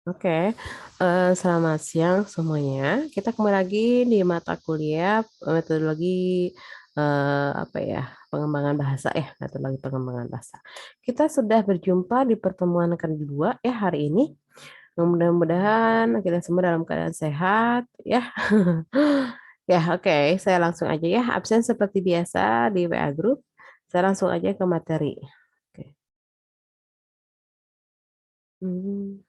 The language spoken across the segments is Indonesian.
Oke, selamat siang semuanya. Kita kembali lagi di mata kuliah metodologi, apa ya, pengembangan bahasa metodologi pengembangan bahasa. Kita sudah berjumpa di pertemuan kedua ya hari ini. Mudah-mudahan kita semua dalam keadaan sehat ya. Ya, oke, saya langsung aja ya, absen seperti biasa di WA Group. Saya langsung aja ke materi. Oke. Hmm.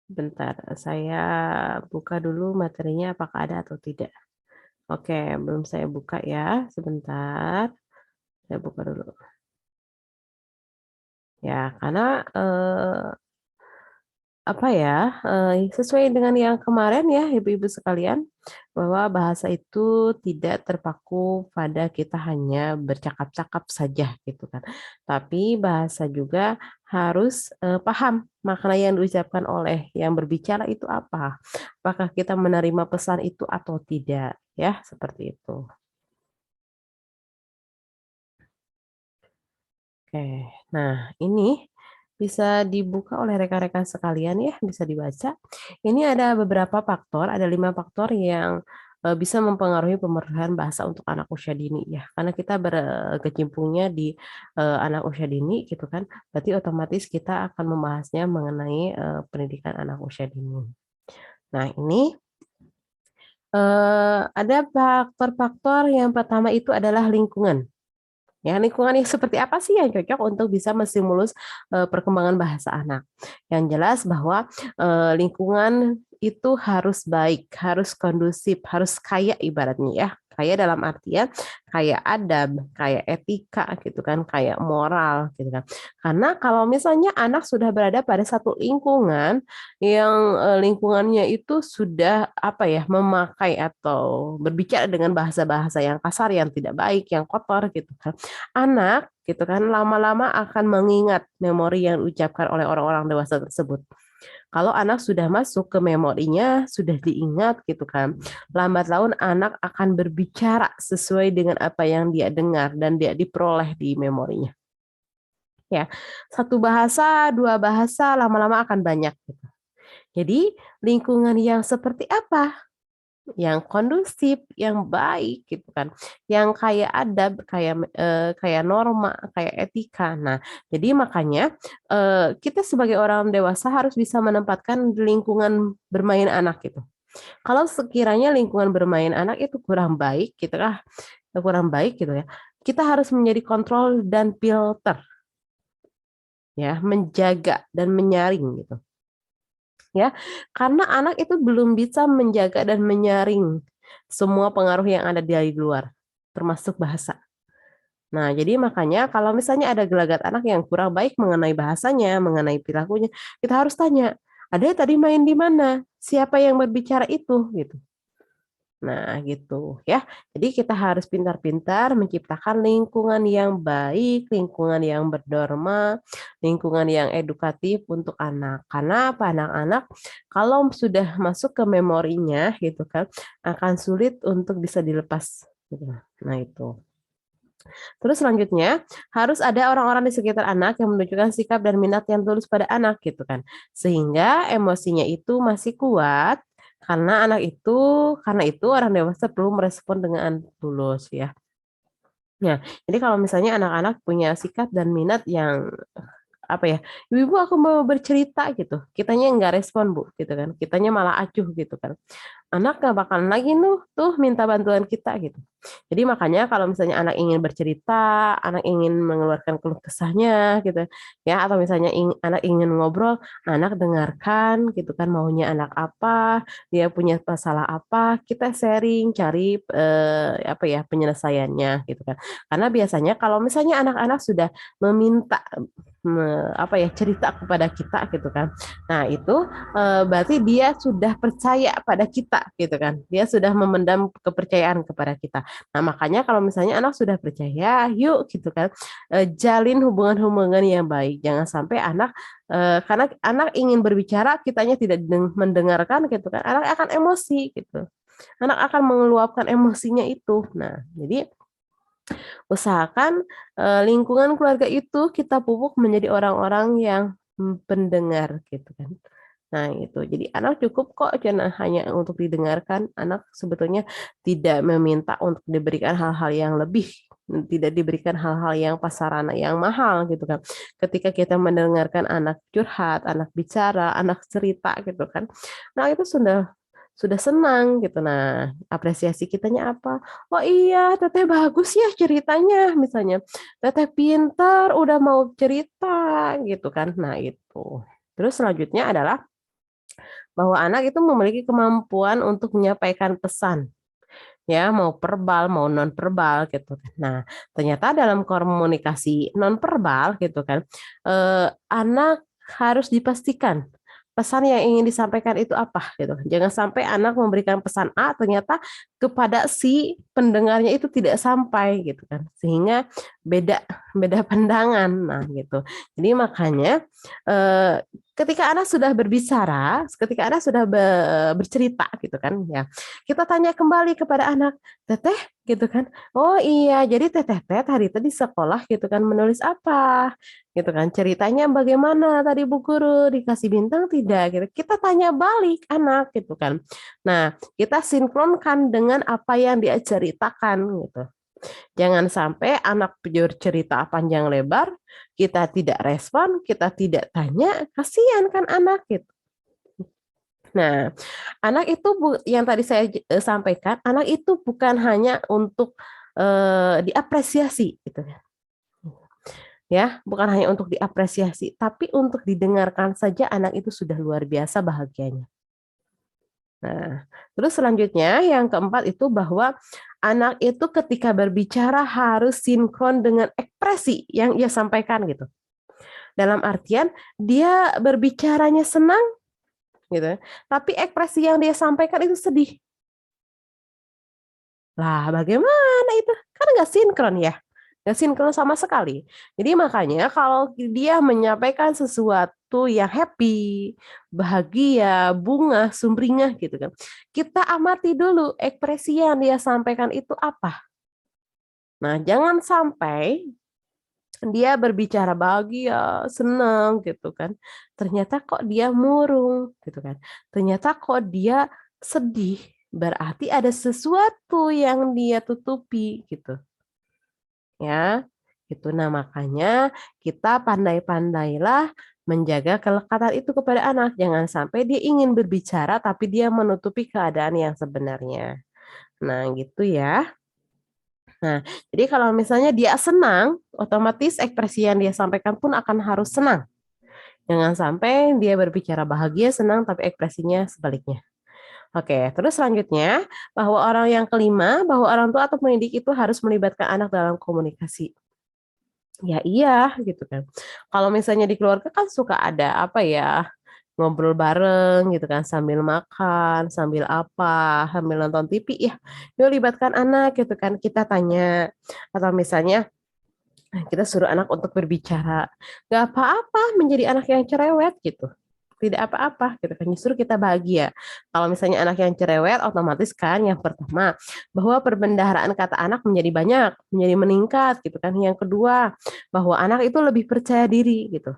Bentar, saya buka dulu materinya apakah ada atau tidak. Oke, belum saya buka ya. Sebentar, saya buka dulu. Ya, karena apa ya, sesuai dengan yang kemarin ya, ibu-ibu sekalian, bahwa bahasa itu tidak terpaku pada kita hanya bercakap-cakap saja gitu kan. Tapi bahasa juga harus paham makna yang diucapkan oleh yang berbicara itu apa. Apakah kita menerima pesan itu atau tidak, ya, seperti itu. Oke, nah ini bisa dibuka oleh rekan-rekan sekalian ya, bisa dibaca. Ini ada beberapa faktor, ada 5 faktor yang bisa mempengaruhi pemilihan bahasa untuk anak usia dini ya. Karena kita berkecimpungnya di anak usia dini gitu kan, berarti otomatis kita akan membahasnya mengenai pendidikan anak usia dini. Nah ini ada faktor-faktor yang pertama itu adalah lingkungan. Ya, lingkungan yang seperti apa sih yang cocok untuk bisa menstimulus perkembangan bahasa anak? Yang jelas bahwa lingkungan itu harus baik, harus kondusif, harus kaya ibaratnya ya. Kaya dalam artian kayak adab, kayak etika gitu kan, kayak moral gitu kan. Karena kalau misalnya anak sudah berada pada satu lingkungan yang lingkungannya itu sudah apa ya, memakai atau berbicara dengan bahasa-bahasa yang kasar, yang tidak baik, yang kotor gitu kan. Anak gitu kan lama-lama akan mengingat memori yang diucapkan oleh orang-orang dewasa tersebut. Kalau anak sudah masuk ke memorinya, sudah diingat gitu kan, lambat laun anak akan berbicara sesuai dengan apa yang dia dengar dan dia diperoleh di memorinya. Ya, satu bahasa, dua bahasa, lama-lama akan banyak. Gitu. Jadi lingkungan yang seperti apa? Yang kondusif, yang baik gitu kan, yang kayak adab, kayak norma, kayak etika. Nah, jadi makanya kita sebagai orang dewasa harus bisa menempatkan lingkungan bermain anak gitu. Kalau sekiranya lingkungan bermain anak itu kurang baik gitu kurang baik gitu ya. Kita harus menjadi kontrol dan filter ya, menjaga dan menyaring gitu. Ya, karena anak itu belum bisa menjaga dan menyaring semua pengaruh yang ada dari luar, termasuk bahasa. Nah, jadi makanya kalau misalnya ada gelagat anak yang kurang baik mengenai bahasanya, mengenai perilakunya, kita harus tanya, ada tadi main di mana? Siapa yang berbicara itu? Gitu. Nah, gitu ya. Jadi kita harus pintar-pintar menciptakan lingkungan yang baik, lingkungan yang berdorma, lingkungan yang edukatif untuk anak. Karena apa? Anak-anak kalau sudah masuk ke memorinya gitu kan, akan sulit untuk bisa dilepas. Gitu. Nah, itu. Terus selanjutnya, harus ada orang-orang di sekitar anak yang menunjukkan sikap dan minat yang tulus pada anak gitu kan. Sehingga emosinya itu masih kuat karena itu orang dewasa perlu merespon dengan tulus ya. Nah, jadi kalau misalnya anak-anak punya sikap dan minat yang apa ya, ibu aku mau bercerita gitu, kitanya nggak respon bu, gitu kan, kitanya malah acuh gitu kan, anak nggak bakalan lagi tuh minta bantuan kita gitu. Jadi makanya kalau misalnya anak ingin bercerita, anak ingin mengeluarkan keluh kesahnya gitu ya, atau misalnya anak ingin ngobrol, anak dengarkan gitu kan maunya anak apa, dia punya masalah apa, kita sharing cari apa ya penyelesaiannya gitu kan. Karena biasanya kalau misalnya anak-anak sudah meminta apa ya cerita kepada kita gitu kan. Nah, itu berarti dia sudah percaya pada kita gitu kan. Dia sudah memendam kepercayaan kepada kita. Nah, makanya kalau misalnya anak sudah percaya, yuk gitu kan, jalin hubungan-hubungan yang baik. Jangan sampai anak karena anak ingin berbicara, kitanya tidak mendengarkan gitu kan. Anak akan emosi gitu. Anak akan mengeluapkan emosinya itu. Nah, jadi usahakan lingkungan keluarga itu kita pupuk menjadi orang-orang yang pendengar gitu kan. Nah, itu. Jadi anak cukup kok jangan hanya untuk didengarkan. Anak sebetulnya tidak meminta untuk diberikan hal-hal yang lebih, tidak diberikan hal-hal yang pasaran yang mahal gitu kan. Ketika kita mendengarkan anak curhat, anak bicara, anak cerita gitu kan. Nah, itu sudah senang gitu. Nah, apresiasi kitanya apa? Oh iya, Teteh bagus ya ceritanya misalnya. Teteh pintar, udah mau cerita gitu kan. Nah, itu. Terus selanjutnya adalah bahwa anak itu memiliki kemampuan untuk menyampaikan pesan, ya mau verbal mau non verbal gitu kan. Nah, ternyata dalam komunikasi non verbal gitu kan, anak harus dipastikan pesan yang ingin disampaikan itu apa gitu kan. Jangan sampai anak memberikan pesan A ternyata kepada si pendengarnya itu tidak sampai gitu kan. Sehingga beda beda pandangan. Nah, gitu. Jadi makanya eh, ketika anak sudah berbicara, ketika anak sudah bercerita gitu kan ya. Kita tanya kembali kepada anak, "Teteh," gitu kan. "Oh iya, jadi Teteh teh tadi tadi sekolah gitu kan menulis apa?" Gitu kan. "Ceritanya bagaimana tadi Bu Guru? Dikasih bintang tidak?" Gitu. Kita tanya balik anak gitu kan. Nah, kita sinkronkan dengan apa yang dia ceritakan gitu. Jangan sampai anak cerita panjang lebar, kita tidak respon, kita tidak tanya, kasihan kan anak gitu. Nah, anak itu yang tadi saya sampaikan, anak itu bukan hanya untuk diapresiasi gitu ya. Ya, bukan hanya untuk diapresiasi, tapi untuk didengarkan saja anak itu sudah luar biasa bahagianya. Nah, terus selanjutnya yang keempat itu bahwa anak itu ketika berbicara harus sinkron dengan ekspresi yang ia sampaikan gitu. Dalam artian dia berbicaranya senang gitu, tapi ekspresi yang dia sampaikan itu sedih. Lah, bagaimana itu? Kan nggak sinkron ya, nggak sinkron sama sekali. Jadi makanya kalau dia menyampaikan sesuatu yang happy, bahagia, bunga, sumringah gitu kan, kita amati dulu ekspresi yang dia sampaikan itu apa. Nah, jangan sampai dia berbicara bahagia, senang gitu kan. Ternyata kok dia murung gitu kan. Ternyata kok dia sedih. Berarti ada sesuatu yang dia tutupi gitu ya. Gitu. Nah, makanya kita pandai-pandailah menjaga kelekatan itu kepada anak. Jangan sampai dia ingin berbicara tapi dia menutupi keadaan yang sebenarnya. Nah, gitu ya. Nah, jadi kalau misalnya dia senang, otomatis ekspresi yang dia sampaikan pun akan harus senang. Jangan sampai dia berbicara bahagia, senang, tapi ekspresinya sebaliknya. Oke, terus selanjutnya, bahwa orang yang kelima, bahwa orang tua atau pendidik itu harus melibatkan anak dalam komunikasi. Ya iya, gitu kan. Kalau misalnya di keluarga kan suka ada apa ya, ngobrol bareng gitu kan, sambil makan, sambil apa, sambil nonton TV ya. Yuk libatkan anak gitu kan, kita tanya. Atau misalnya kita suruh anak untuk berbicara. Gak apa-apa menjadi anak yang cerewet gitu. Tidak apa-apa gitu kan. Justru kita bahagia. Kalau misalnya anak yang cerewet, otomatis kan yang pertama, bahwa perbendaharaan kata anak menjadi banyak, menjadi meningkat gitu kan. Yang kedua, bahwa anak itu lebih percaya diri gitu.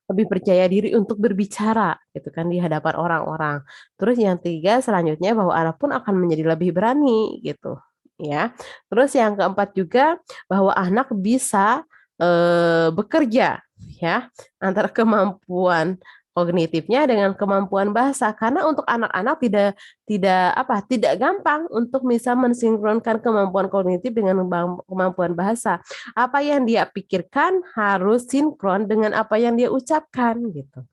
Lebih percaya diri untuk berbicara gitu kan di hadapan orang-orang. Terus yang tiga selanjutnya bahwa anak pun akan menjadi lebih berani gitu ya. Terus yang keempat juga bahwa anak bisa bekerja ya antara kemampuan kognitifnya dengan kemampuan bahasa karena untuk anak-anak tidak gampang untuk bisa mensinkronkan kemampuan kognitif dengan kemampuan bahasa. Apa yang dia pikirkan harus sinkron dengan apa yang dia ucapkan gitu.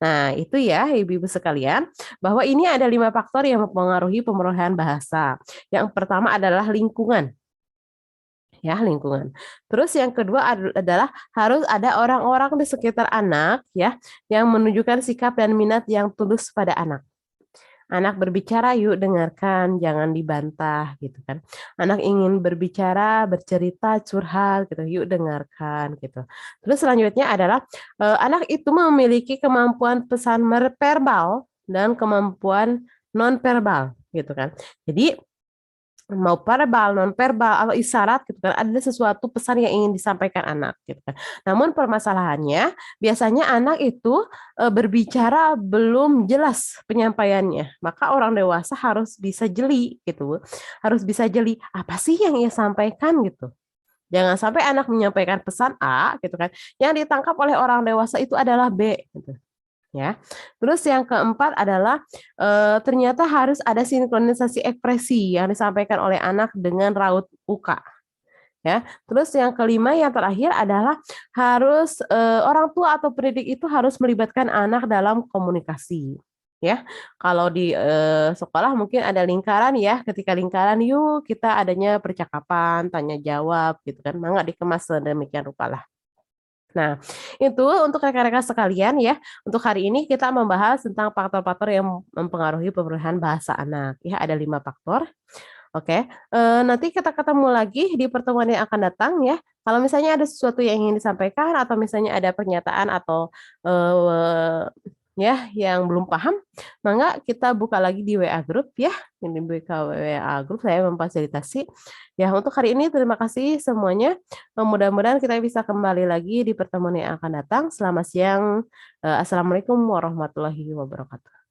Nah, itu ya ibu-ibu sekalian, bahwa ini ada 5 faktor yang mempengaruhi pemerolehan bahasa. Yang pertama adalah lingkungan. Ya, lingkungan. Terus yang kedua adalah harus ada orang-orang di sekitar anak ya yang menunjukkan sikap dan minat yang tulus pada anak. Anak berbicara, yuk dengarkan, jangan dibantah gitu kan. Anak ingin berbicara, bercerita, curhat gitu, yuk dengarkan gitu. Terus selanjutnya adalah anak itu memiliki kemampuan pesan verbal dan kemampuan non verbal gitu kan. Jadi mau verbal, non verbal, atau isyarat gitu kan, ada sesuatu pesan yang ingin disampaikan anak gitu kan. Namun permasalahannya biasanya anak itu berbicara belum jelas penyampaiannya. Maka orang dewasa harus bisa jeli gitu. Harus bisa jeli apa sih yang ia sampaikan gitu. Jangan sampai anak menyampaikan pesan A gitu kan, yang ditangkap oleh orang dewasa itu adalah B gitu. Ya. Terus yang keempat adalah ternyata harus ada sinkronisasi ekspresi yang disampaikan oleh anak dengan raut muka. Ya. Terus yang kelima yang terakhir adalah harus orang tua atau pendidik itu harus melibatkan anak dalam komunikasi. Ya, kalau di sekolah mungkin ada lingkaran ya. Ketika lingkaran, yuk kita adanya percakapan, tanya jawab, gitu kan. Mangga dikemas sedemikian rupa lah. Nah, itu untuk rekan-rekan sekalian ya, untuk hari ini kita membahas tentang faktor-faktor yang mempengaruhi pemulihan bahasa anak. Ya, ada 5 faktor. Oke, nanti kita ketemu lagi di pertemuan yang akan datang ya. Kalau misalnya ada sesuatu yang ingin disampaikan atau misalnya ada pernyataan atau ya yang belum paham, mangga kita buka lagi di WA grup ya. Ini buka WA grup saya memfasilitasi. Ya, untuk hari ini terima kasih semuanya. Mudah-mudahan kita bisa kembali lagi di pertemuan yang akan datang. Selamat siang. Assalamualaikum warahmatullahi wabarakatuh.